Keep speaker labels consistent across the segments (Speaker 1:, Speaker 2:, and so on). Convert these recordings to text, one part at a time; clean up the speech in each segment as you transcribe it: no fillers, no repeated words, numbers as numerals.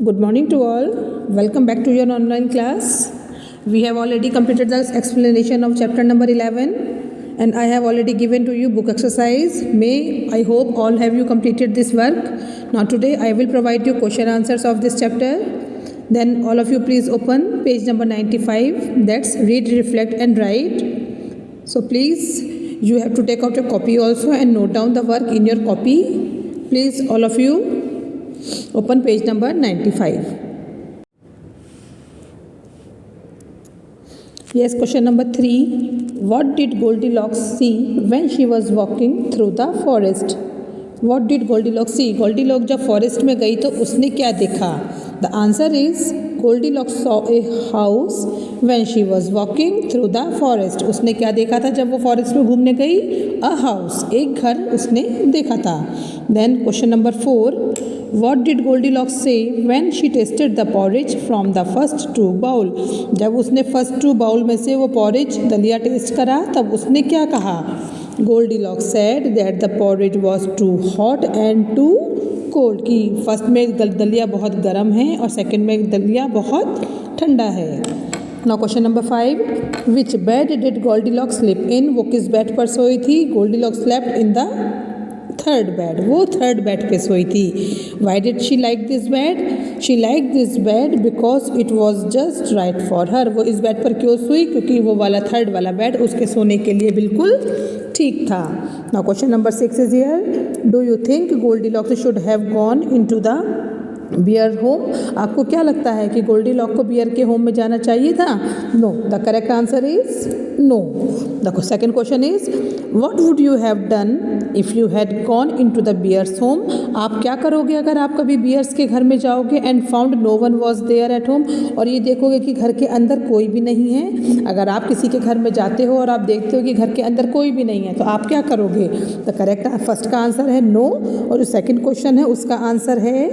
Speaker 1: Good morning to all. Welcome back to your online class. We have already completed the explanation of chapter number 11 and I have already given to you book exercise. I hope all have you completed this work. Now today I will provide you question answers of this chapter. Then all of you please open page number 95. That's read, reflect and write. So please you have to take out a copy also and note down the work in your copy. Please all of you open page number 95. Yes, question number 3. What did Goldilocks see when she was walking through the forest? What did Goldilocks see? Goldilocks जब forest में गई तो उसने क्या देखा? The answer is Goldilocks saw a house when she was walking through the forest. उसने क्या देखा था जब वो forest में घूमने गई? A house, एक घर उसने देखा था. Then question number 4. What did Goldilocks say when she tasted the porridge from the first 2 bowl? जब उसने first 2 bowl में से वो porridge दलिया टेस्ट करा तब उसने क्या कहा? Goldilocks said that the porridge was too hot and too cold. कि फर्स्ट में दलिया बहुत गर्म है और सेकंड में दलिया बहुत ठंडा है. Now question number 5. Which bed did Goldilocks sleep in? वो किस बेड पर सोई थी? Goldilocks slept in the third bed. वो थर्ड बेड पे सोई थी. Why did she like this bed? She like this bed because it was just right for her. वो इस बेड पर क्यों सोई? क्योंकि वो वाला थर्ड वाला बेड उसके सोने के लिए बिल्कुल ठीक था. Now question number 6 is here. Do you think Goldilocks should have gone into the bear home? आपको क्या लगता है कि गोल्डीलॉक को बियर के होम में जाना चाहिए था? No. The correct answer is no. The second question is what would you have done if you had gone into the bears home? आप क्या करोगे अगर आप कभी बियर्स के घर में जाओगे and found no one was there at home, और ये देखोगे कि घर के अंदर कोई भी नहीं है. अगर आप किसी के घर में जाते हो और आप देखते हो कि घर के अंदर कोई भी नहीं है तो आप क्या करोगे? द करेक्ट फर्स्ट का आंसर है नो और जो सेकंड क्वेश्चन है उसका आंसर है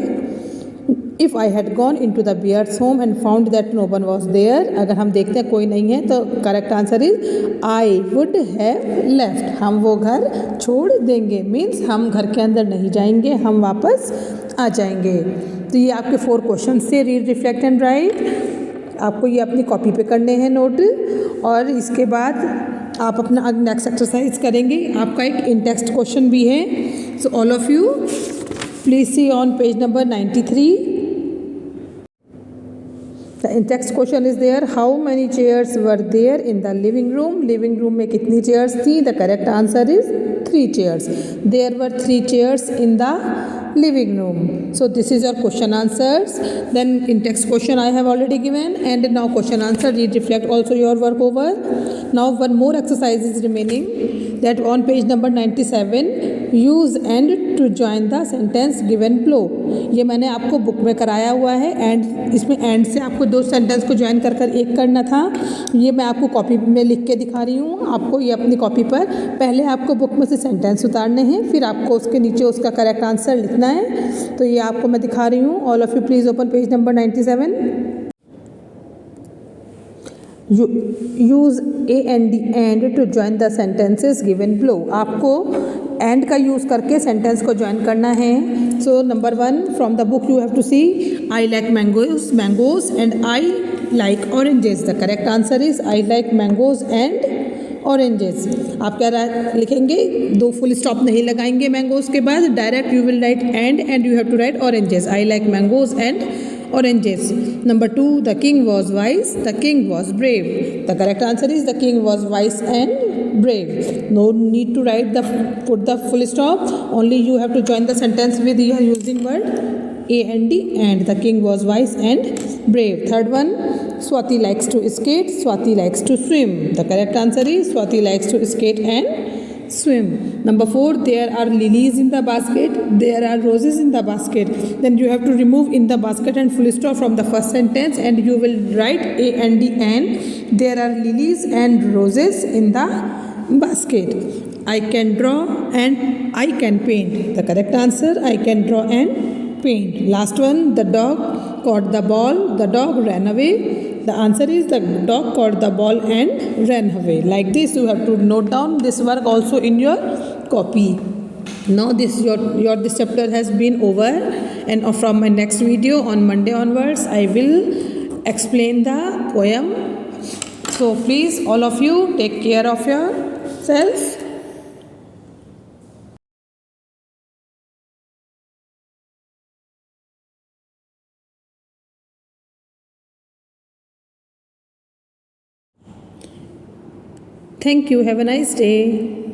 Speaker 1: if I had gone in to the bears home and found that no one was there. अगर हम देखते हैं कोई नहीं है तो correct answer is I would have left. हम वो घर छोड़ देंगे. मीन्स हम घर के अंदर नहीं जाएंगे, हम वापस आ जाएंगे. तो ये आपके 4 क्वेश्चन से रीड, रिफ्लेक्ट एंड राइट. आपको ये अपनी कॉपी पे करने हैं नोट और इसके बाद आप अपना नेक्स्ट एक्सरसाइज करेंगे. आपका एक इन टेक्स्ट क्वेश्चन भी है. So all of you please see on page number 93. The in-text question is there. How many chairs were there in the living room? Living room में कितनी chairs थी? The correct answer is 3 chairs. There were 3 chairs in the living room. So this is your question answers. Then in-text question I have already given, and now question answer, read, reflect also your work over. Now one more exercise is remaining. That on page number 97, use and to join the sentence given below. ये मैंने आपको book में कराया हुआ है and इसमें and से आपको 2 सेंटेंस को ज्वाइन कर एक करना था. ये मैं आपको कॉपी में लिख के दिखा रही हूँ. आपको ये अपनी कॉपी पर पहले आपको बुक में से सेंटेंस उतारने हैं, फिर आपको उसके नीचे उसका करेक्ट आंसर लिखना है. तो ये आपको मैं दिखा रही हूँ. All of you please open page number 97. Use and to join the sentences given below. आपको एंड का यूज़ करके सेंटेंस को ज्वाइन करना है. So number 1 from the book you have to see I like mangoes and I like oranges. The correct answer is I like mangoes and oranges. आप क्या लिखेंगे? 2 full stop नहीं लगाएंगे मैंगोज के बाद, direct you will write and you have to write oranges. I like mangoes and oranges. Number 2, the king was wise, the king was brave. The correct answer is the king was wise and brave. No need to put the full stop. Only you have to join the sentence with your using word a and d, and the king was wise and brave. Third one, Swati likes to skate, Swati likes to swim. The correct answer is Swati likes to skate and swim. Number 4, there are lilies in the basket, there are roses in the basket. Then you have to remove in the basket and full stop from the first sentence and you will write a and d, and there are lilies and roses in the basket. I can draw and I can paint. The correct answer, I can draw and paint. Last one, the dog caught the ball, the dog ran away. The answer is the dog caught the ball and ran away. Like this you have to note down this work also in your copy. Now this chapter has been over, and from my next video on Monday onwards I will explain the poem. So please, all of you, take care of yourself. Thank you. Have a nice day.